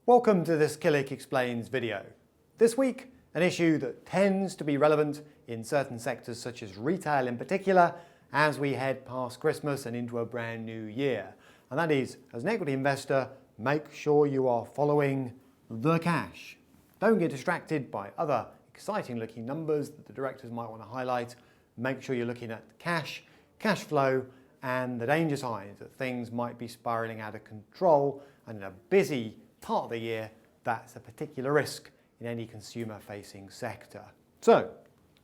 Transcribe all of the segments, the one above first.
Welcome to this Bennett Explains video. This week, an issue that tends to be relevant in certain sectors such as retail in particular as we head past Christmas and into a brand new year. And that is, as an equity investor, make sure you are following the cash. Don't get distracted by other exciting looking numbers that the directors might want to highlight. Make sure you're looking at cash, cash flow, and the danger signs that things might be spiraling out of control, and in a busy part of the year, that's a particular risk in any consumer-facing sector. So,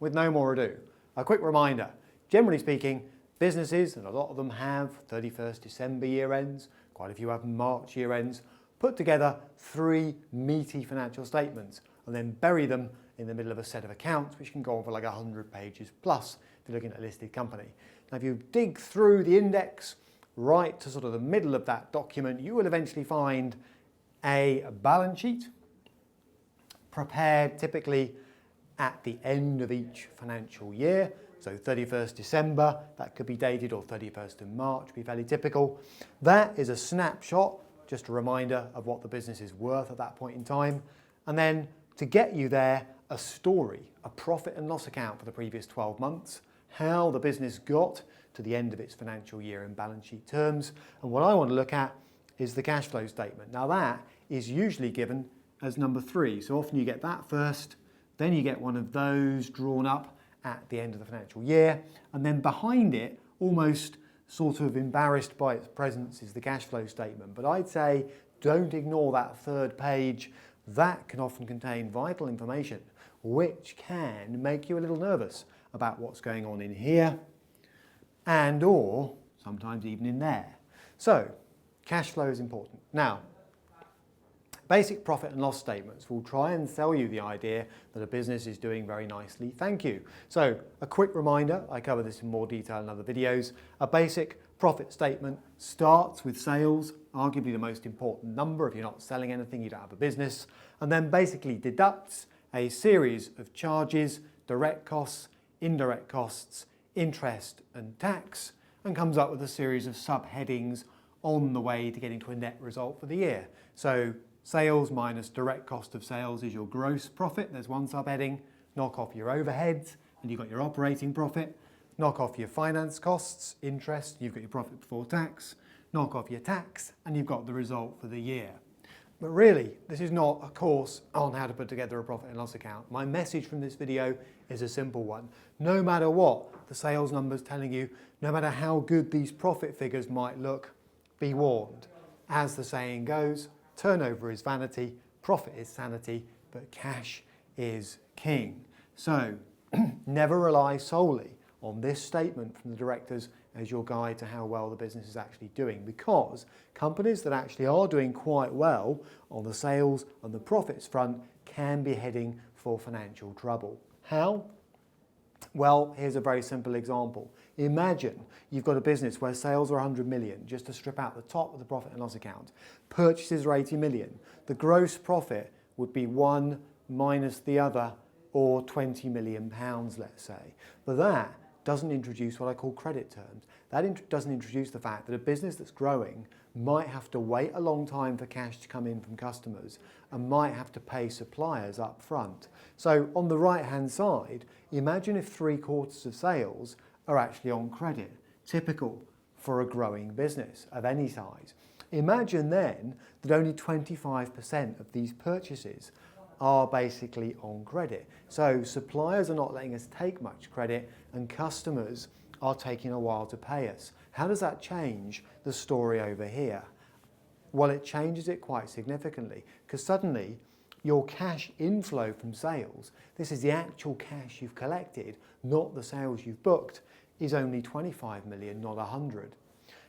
with no more ado, a quick reminder. Generally speaking, businesses, and a lot of them have 31st December year ends, quite a few have March year ends, put together 3 meaty financial statements and then bury them in the middle of a set of accounts which can go on for like 100 pages plus if you're looking at a listed company. Now if you dig through the index right to sort of the middle of that document, you will eventually find a balance sheet prepared typically at the end of each financial year. So 31st December, that could be dated, or 31st of March, be fairly typical. That is a snapshot, just a reminder of what the business is worth at that point in time. And then to get you there, a story, a profit and loss account for the previous 12 months, how the business got to the end of its financial year in balance sheet terms. And what I want to look at is the cash flow statement. Now that is usually given as number 3. So often you get that first, then you get one of those drawn up at the end of the financial year, and then behind it, almost sort of embarrassed by its presence, is the cash flow statement. But I'd say don't ignore that third page. That can often contain vital information which can make you a little nervous about what's going on in here and or sometimes even in there. So cash flow is important. Now, basic profit and loss statements will try and sell you the idea that a business is doing very nicely, thank you. So a quick reminder, I cover this in more detail in other videos. A basic profit statement starts with sales, arguably the most important number. If you're not selling anything, you don't have a business, and then basically deducts a series of charges, direct costs, indirect costs, interest and tax, and comes up with a series of subheadings on the way to getting to a net result for the year. So sales minus direct cost of sales is your gross profit. There's one subheading. Knock off your overheads and you've got your operating profit. Knock off your finance costs, interest, you've got your profit before tax. Knock off your tax and you've got the result for the year. But really, this is not a course on how to put together a profit and loss account. My message from this video is a simple one. No matter what the sales number's telling you, no matter how good these profit figures might look, be warned. As the saying goes, turnover is vanity, profit is sanity, but cash is king. So never rely solely on this statement from the directors as your guide to how well the business is actually doing, because companies that actually are doing quite well on the sales and the profits front can be heading for financial trouble. How? Well, here's a very simple example. Imagine you've got a business where sales are 100 million, just to strip out the top of the profit and loss account. Purchases are 80 million. The gross profit would be one minus the other, or 20 million pounds, let's say. But that doesn't introduce what I call credit terms. That doesn't introduce the fact that a business that's growing might have to wait a long time for cash to come in from customers and might have to pay suppliers up front. So on the right-hand side, imagine if 3/4 of sales are actually on credit, typical for a growing business of any size. Imagine then that only 25% of these purchases are basically on credit. So suppliers are not letting us take much credit and customers are taking a while to pay us. How does that change the story over here? Well, it changes it quite significantly, because suddenly your cash inflow from sales, this is the actual cash you've collected, not the sales you've booked, is only 25 million, not 100.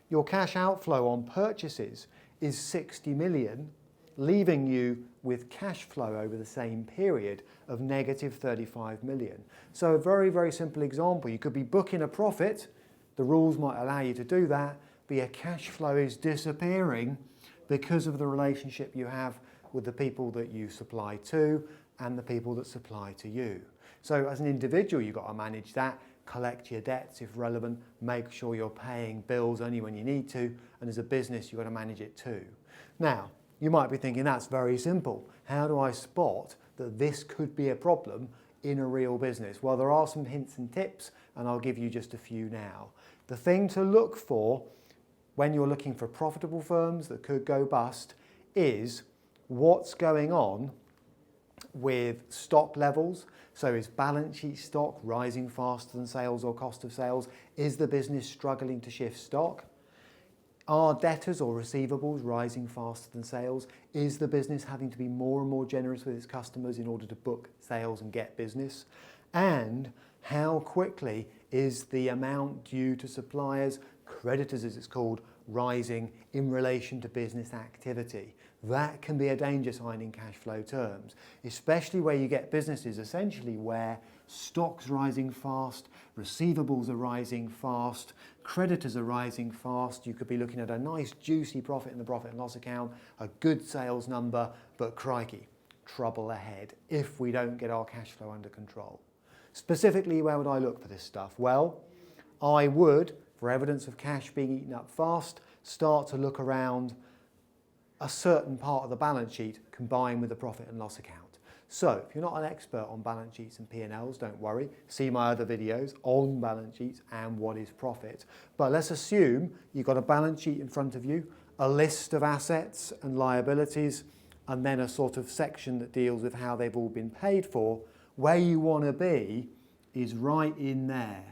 Your cash outflow on purchases is 60 million, leaving you with cash flow over the same period of negative 35 million. So a very, very simple example. You could be booking a profit, the rules might allow you to do that, but your cash flow is disappearing because of the relationship you have with the people that you supply to and the people that supply to you. So as an individual, you've got to manage that, collect your debts if relevant, make sure you're paying bills only when you need to, and as a business, you've got to manage it too. Now, You might be thinking, that's very simple. How do I spot that this could be a problem in a real business? Well, there are some hints and tips, and I'll give you just a few now. The thing to look for when you're looking for profitable firms that could go bust is what's going on with stock levels. So is balance sheet stock rising faster than sales or cost of sales? Is the business struggling to shift stock? Are debtors or receivables rising faster than sales? Is the business having to be more and more generous with its customers in order to book sales and get business? And how quickly is the amount due to suppliers, creditors as it's called, rising in relation to business activity? That can be a danger sign in cash flow terms, especially where you get businesses essentially where stock's rising fast, receivables are rising fast, creditors are rising fast. You could be looking at a nice juicy profit in the profit and loss account, a good sales number, but crikey, trouble ahead if we don't get our cash flow under control. Specifically, where would I look for this stuff? Well, I would, for evidence of cash being eaten up fast, start to look around a certain part of the balance sheet combined with the profit and loss account. So if you're not an expert on balance sheets and P&Ls, don't worry. See my other videos on balance sheets and what is profit. But let's assume you've got a balance sheet in front of you, a list of assets and liabilities, and then a sort of section that deals with how they've all been paid for. Where you want to be is right in there.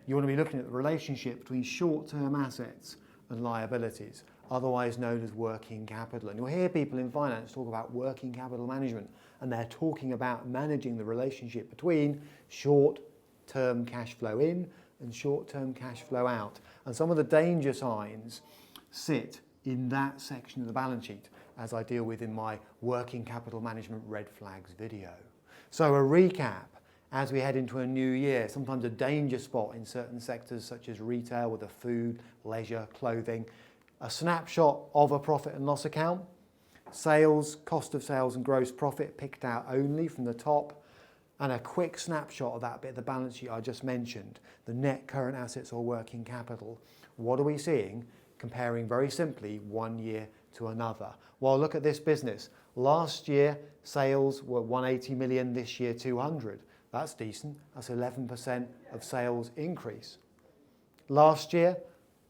You want to be looking at the relationship between short-term assets and liabilities, otherwise known as working capital. And you'll hear people in finance talk about working capital management, and they're talking about managing the relationship between short-term cash flow in and short-term cash flow out. And some of the danger signs sit in that section of the balance sheet, as I deal with in my working capital management red flags video. So a recap, as we head into a new year, sometimes a danger spot in certain sectors such as retail with the food, leisure, clothing, a snapshot of a profit and loss account, sales, cost of sales and gross profit picked out only from the top, and a quick snapshot of that bit of the balance sheet I just mentioned, the net current assets or working capital. What are we seeing comparing very simply one year to another? Well, look at this business. Last year, sales were 180 million, this year 200. That's decent. That's 11% of sales increase. Last year,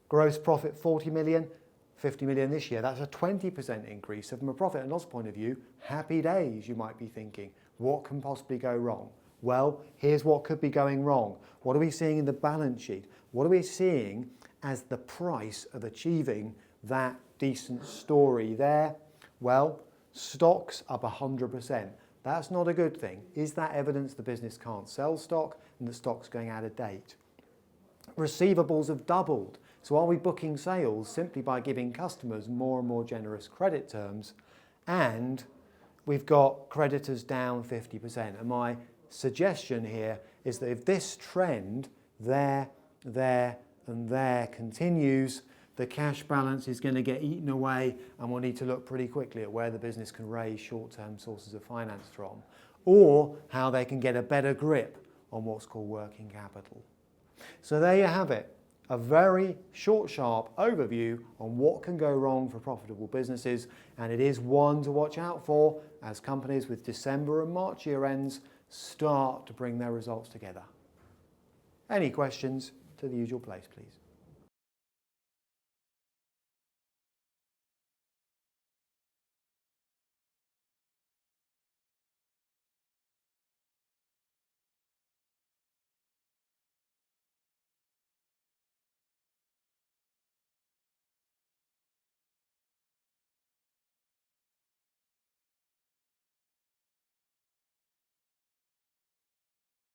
gross profit 40 million, 50 million this year. That's a 20% increase. So from a profit and loss point of view, happy days, you might be thinking. What can possibly go wrong? Well, here's what could be going wrong. What are we seeing in the balance sheet? What are we seeing as the price of achieving that decent story there? Well, stocks up 100%. That's not a good thing. Is that evidence the business can't sell stock and the stock's going out of date? Receivables have doubled. So are we booking sales simply by giving customers more and more generous credit terms? And we've got creditors down 50%. And my suggestion here is that if this trend there, and there continues, the cash balance is going to get eaten away, and we'll need to look pretty quickly at where the business can raise short-term sources of finance from, or how they can get a better grip on what's called working capital. So there you have it, a very short, sharp overview on what can go wrong for profitable businesses, and it is one to watch out for as companies with December and March year ends start to bring their results together. Any questions? To the usual place, please.